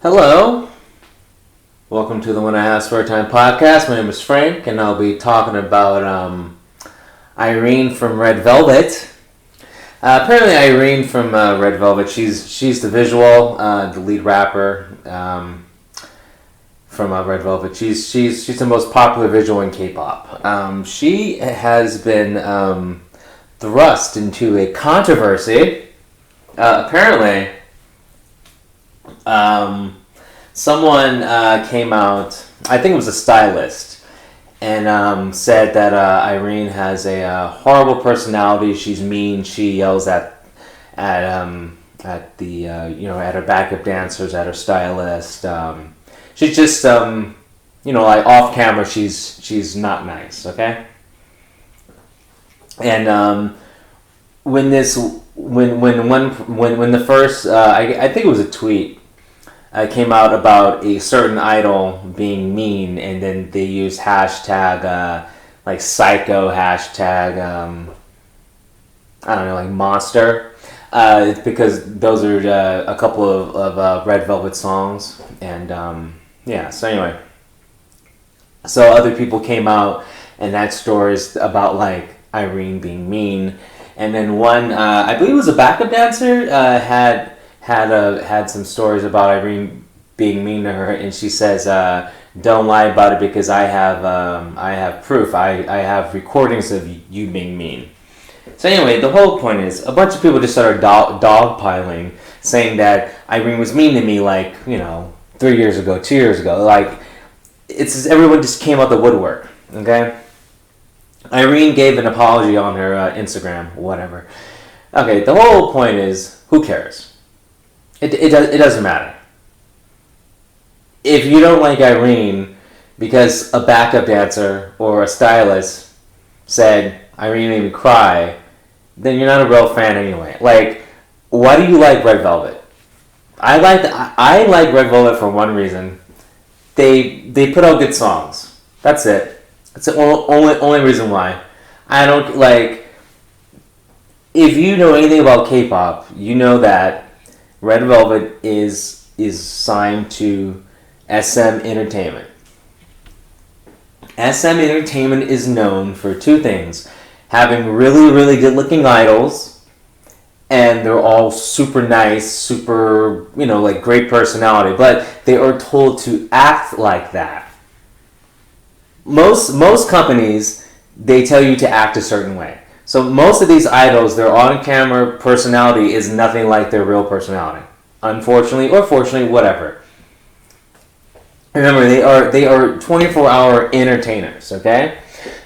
Hello, welcome to the When I Asked for a Time podcast. My name is Frank, and I'll be talking about Irene from Red Velvet. Apparently, Irene from Red Velvet, she's the visual, the lead rapper from Red Velvet. She's the most popular visual in K-pop. She has been thrust into a controversy. Apparently. Someone came out, I think it was a stylist, and said that Irene has a horrible personality. She's mean. She yells at the at her backup dancers, at her stylist. She's just like off camera. She's not nice. Okay. And when the first I think it was a tweet came out about a certain idol being mean, and then they used hashtag like psycho hashtag I don't know, like monster, because those are a couple of Red Velvet songs. And so anyway, so other people came out and had stories about like Irene being mean. And then one, I believe it was a backup dancer, had some stories about Irene being mean to her, and she says, "Don't lie about it because I have proof. I have recordings of you being mean." So anyway, the whole point is a bunch of people just started dogpiling, saying that Irene was mean to me, like 3 years ago, 2 years ago. Like it's everyone just came out the woodwork. Okay. Irene gave an apology on her Instagram, whatever. Okay, the whole point is, who cares? It doesn't matter. If you don't like Irene because a backup dancer or a stylist said Irene made me cry, then you're not a real fan anyway. Like, why do you like Red Velvet? I like Red Velvet for one reason. They put out good songs. That's it. It's the only reason why. I don't like. If you know anything about K-pop, you know that Red Velvet is signed to SM Entertainment. SM Entertainment is known for two things: having really, really good-looking idols, and they're all super nice, super like great personality, but they are told to act like that. Most companies, they tell you to act a certain way. So most of these idols, their on-camera personality is nothing like their real personality. Unfortunately or fortunately, whatever. Remember, they are 24-hour entertainers, okay?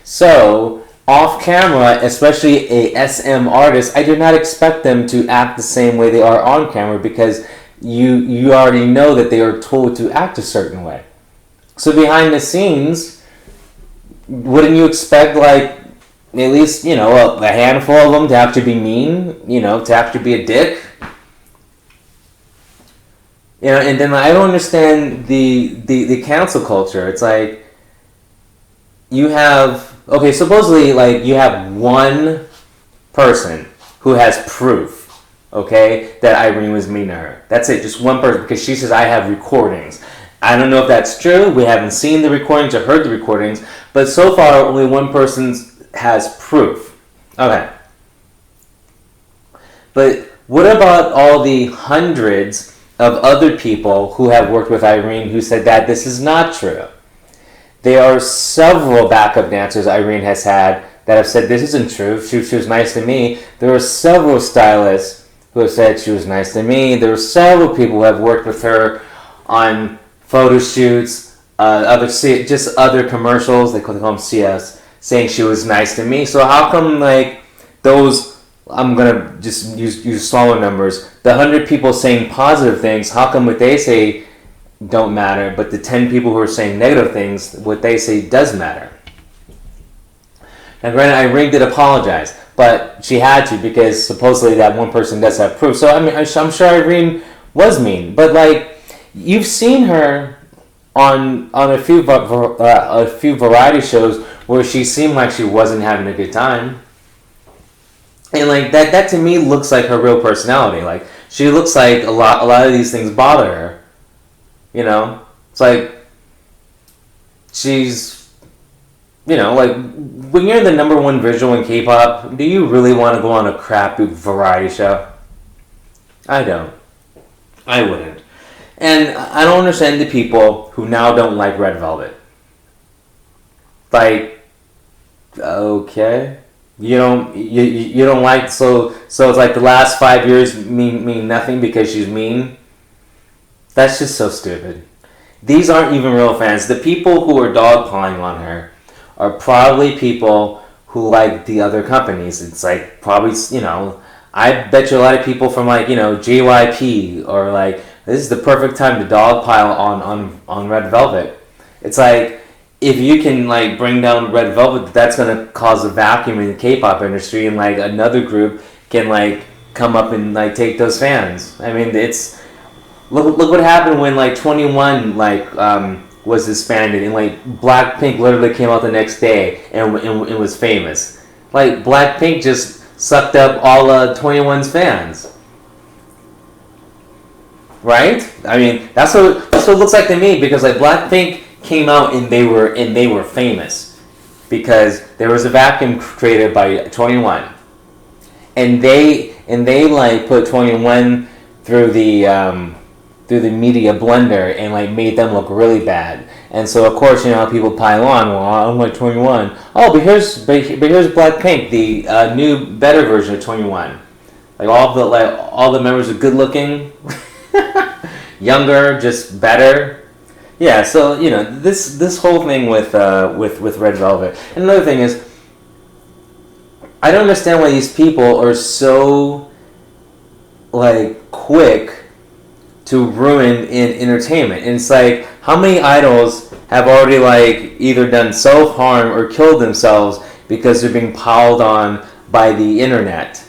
So off camera, especially a SM artist, I do not expect them to act the same way they are on camera, because you already know that they are told to act a certain way. So behind the scenes, wouldn't you expect, like, at least, a handful of them to have to be mean, to have to be a dick? And then I don't understand the cancel culture. It's like, supposedly, like, you have one person who has proof, okay, that Irene was mean to her. That's it, just one person, because she says, I have recordings. I don't know if that's true. We haven't seen the recordings or heard the recordings, but so far only one person has proof. Okay. But what about all the hundreds of other people who have worked with Irene who said that this is not true? There are several backup dancers Irene has had that have said this isn't true. She was nice to me. There are several stylists who have said she was nice to me. There are several people who have worked with her on photo shoots, other commercials, they call them CS, saying she was nice to me. So how come, like, those, I'm gonna just use smaller numbers, the 100 people saying positive things, how come what they say don't matter, but the 10 people who are saying negative things, what they say does matter? Now granted, Irene did apologize, but she had to, because supposedly that one person does have proof. So I mean, I'm sure Irene was mean, but like, you've seen her on a few variety shows where she seemed like she wasn't having a good time. And like that to me looks like her real personality. Like she looks like a lot of these things bother her. You know, it's like she's, like when you're the number one visual in K-pop, do you really want to go on a crappy variety show? I don't. I wouldn't. And I don't understand the people who now don't like Red Velvet. Like, okay, you don't like, so it's like the last 5 years mean nothing because she's mean. That's just so stupid. These aren't even real fans. The people who are dogpiling on her are probably people who like the other companies. It's like probably, I bet you a lot of people from like, JYP or like, this is the perfect time to dogpile on Red Velvet. It's like, if you can like bring down Red Velvet, that's gonna cause a vacuum in the K-pop industry, and like another group can like come up and like take those fans. I mean, it's look what happened when like 21 was disbanded, and like Blackpink literally came out the next day and it was famous. Like Blackpink just sucked up all 21's fans, right? I mean, that's what it looks like to me, because like Blackpink came out and they were famous because there was a vacuum created by 21, and they like put 21 through the media blender and like made them look really bad. And so of course people pile on. Well, I'm like 21. Oh, but here's Blackpink, the new better version of 21. Like all the members are good looking, younger, just better. Yeah, so this whole thing with Red Velvet. And another thing is, I don't understand why these people are so like quick to ruin in entertainment. And it's like, how many idols have already like either done self-harm or killed themselves because they're being piled on by the internet?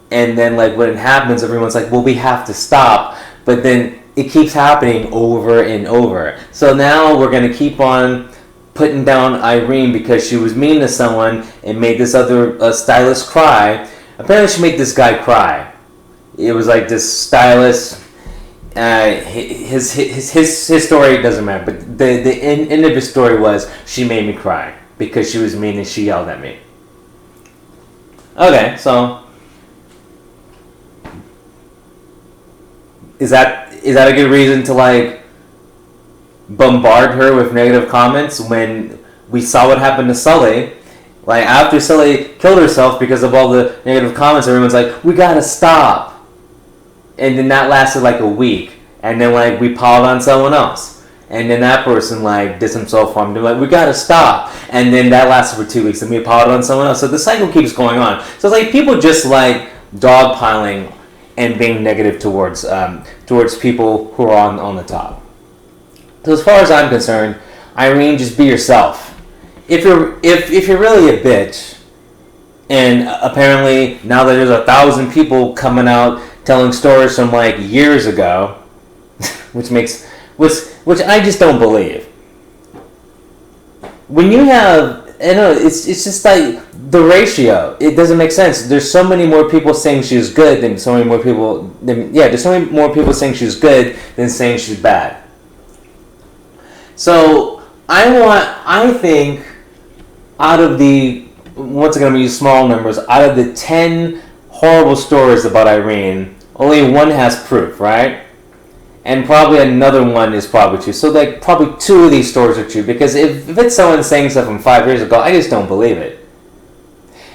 And then like when it happens, everyone's like, well, we have to stop. But then it keeps happening over and over. So now we're going to keep on putting down Irene because she was mean to someone and made this other stylist cry. Apparently she made this guy cry. It was like this stylist, his story doesn't matter, but the end of his story was, she made me cry because she was mean and she yelled at me. Okay, so is that a good reason to like bombard her with negative comments when we saw what happened to Sully? Like after Sully killed herself because of all the negative comments, everyone's like, we gotta stop. And then that lasted like a week, and then like we piled on someone else, and then that person like did some self-harm. They're like, we gotta stop, and then that lasted for 2 weeks, and we piled on someone else. So the cycle keeps going on. So it's like people just like dogpiling and being negative towards people who are on the top. So as far as I'm concerned, Irene, just be yourself. If you're really a bitch, and apparently now that there's 1,000 people coming out telling stories from like years ago, which I just don't believe. When you have, it's just like the ratio. It doesn't make sense. There's so many more people saying she's good than so many more people. There's so many more people saying she's good than saying she's bad. So I think out of the, once again I'm gonna use small numbers, out of the 10 horrible stories about Irene, only one has proof, right? And probably another one is probably true. So like probably 2 of these stories are true, because if it's someone saying stuff from 5 years ago, I just don't believe it.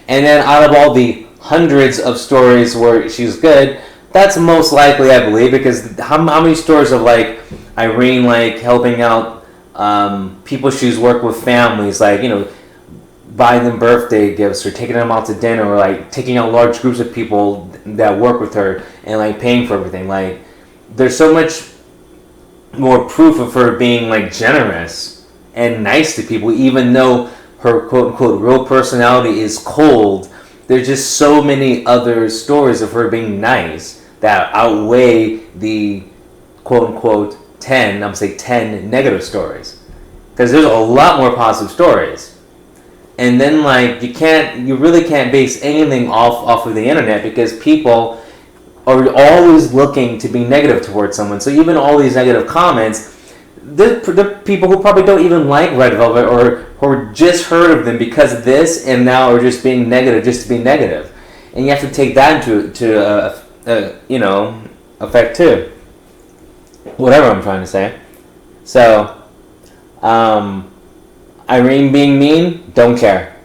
And then out of all the hundreds of stories where she's good, that's most likely, I believe, because how many stories of like Irene like helping out people she's worked with, families, like buying them birthday gifts or taking them out to dinner, or like taking out large groups of people that work with her and like paying for everything. Like there's so much more proof of her being like generous and nice to people, even though her quote unquote real personality is cold. There's just so many other stories of her being nice that outweigh the quote unquote 10 negative stories, because there's a lot more positive stories. And then like you really can't base anything off of the internet, because people are always looking to be negative towards someone. So even all these negative comments, the people who probably don't even like Red Velvet or just heard of them because of this and now are just being negative just to be negative. And you have to take that into effect too. Whatever I'm trying to say. So, Irene being mean, don't care.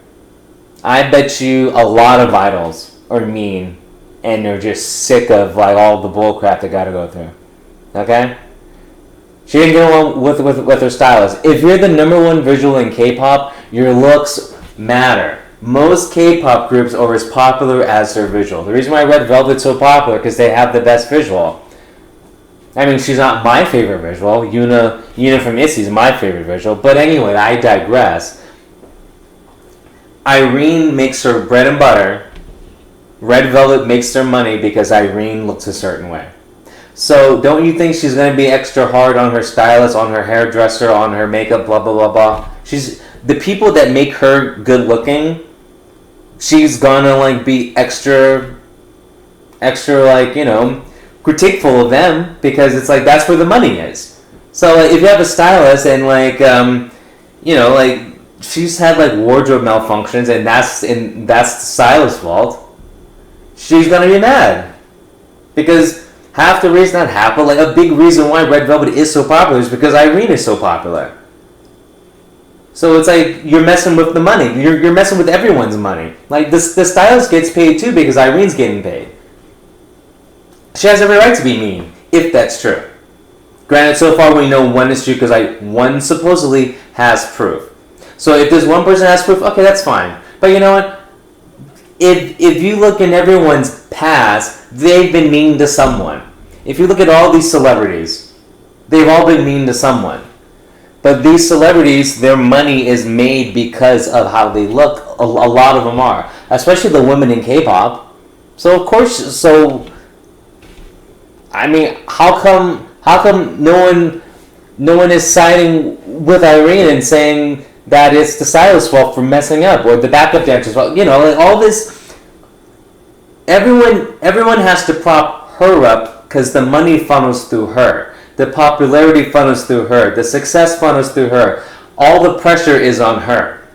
I bet you a lot of idols are mean and they're just sick of like all the bullcrap they gotta go through. Okay? She didn't get along with her stylist. If you're the #1 visual in K-pop, your looks matter. Most K-pop groups are as popular as their visual. The reason why Red Velvet's so popular because they have the best visual. I mean, she's not my favorite visual. Yuna from ITZY is my favorite visual. But anyway, I digress. Irene makes her bread and butter. Red Velvet makes their money because Irene looks a certain way. So don't you think she's going to be extra hard on her stylist, on her hairdresser, on her makeup, blah, blah, blah, blah? She's the people that make her good looking, she's going to like be extra like, criticful of them because it's like that's where the money is. So like, if you have a stylist and like she's had like wardrobe malfunctions and that's the stylist's fault, she's gonna be mad because half the reason, not half, but like a big reason why Red Velvet is so popular is because Irene is so popular. So it's like you're messing with the money. You're messing with everyone's money. Like the stylist gets paid too because Irene's getting paid. She has every right to be mean, if that's true. Granted, so far we know one is true because one supposedly has proof. So if this one person has proof, okay, that's fine. But you know what? If you look in everyone's past, they've been mean to someone. If you look at all these celebrities, they've all been mean to someone. But these celebrities, their money is made because of how they look. A lot of them are, especially the women in K-pop. So of course, I mean, how come no one is siding with Irene and saying that it's the stylist's fault for messing up or the backup dancer's fault? Like all this. Everyone has to prop her up because the money funnels through her, the popularity funnels through her, the success funnels through her. All the pressure is on her.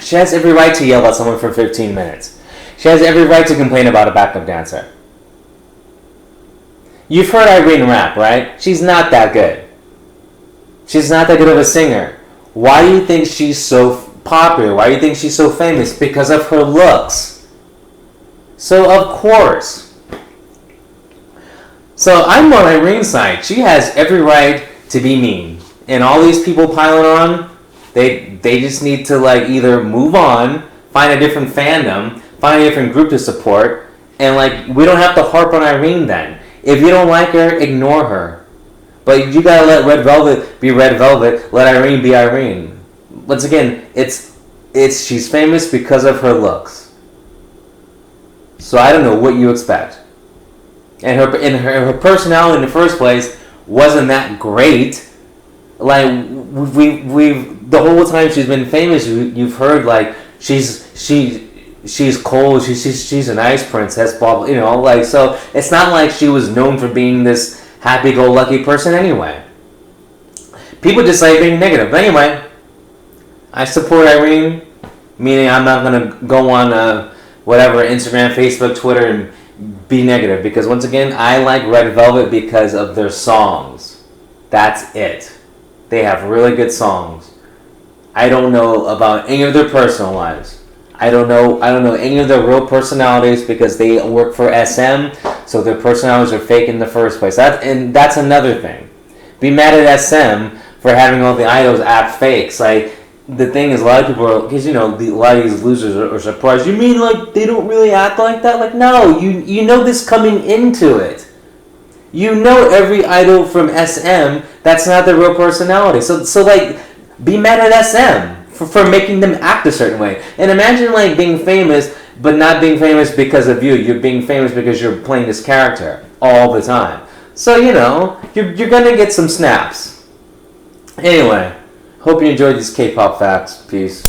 She has every right to yell at someone for 15 minutes. She has every right to complain about a backup dancer. You've heard Irene rap, right? She's not that good. She's not that good of a singer. Why do you think she's so popular? Why do you think she's so famous? Because of her looks. So of course. So I'm on Irene's side. She has every right to be mean. And all these people piling on, they just need to like either move on, find a different fandom, find a different group to support, and like we don't have to harp on Irene then. If you don't like her, ignore her. But you gotta let Red Velvet be Red Velvet. Let Irene be Irene. Once again, she's famous because of her looks. So I don't know what you expect. And her personality in the first place wasn't that great. Like we've the whole time she's been famous, you've heard like she's cold, she's an ice princess, blah, blah, like, so it's not like she was known for being this happy-go-lucky person anyway. People just like being negative. But anyway, I support Irene, meaning I'm not going to go on whatever, Instagram, Facebook, Twitter, and be negative. Because once again, I like Red Velvet because of their songs. That's it. They have really good songs. I don't know about any of their personal lives. I don't know any of their real personalities because they work for SM, so their personalities are fake in the first place. That's another thing. Be mad at SM for having all the idols act fakes. Like, the thing is, a lot of people are, because a lot of these losers are surprised. You mean like they don't really act like that? Like, no, you know this coming into it. You know every idol from SM, that's not their real personality. So like, be mad at SM. For making them act a certain way. And imagine like being famous, but not being famous because of you. You're being famous because you're playing this character all the time. So, you're going to get some snaps. Anyway, hope you enjoyed these K-pop facts. Peace.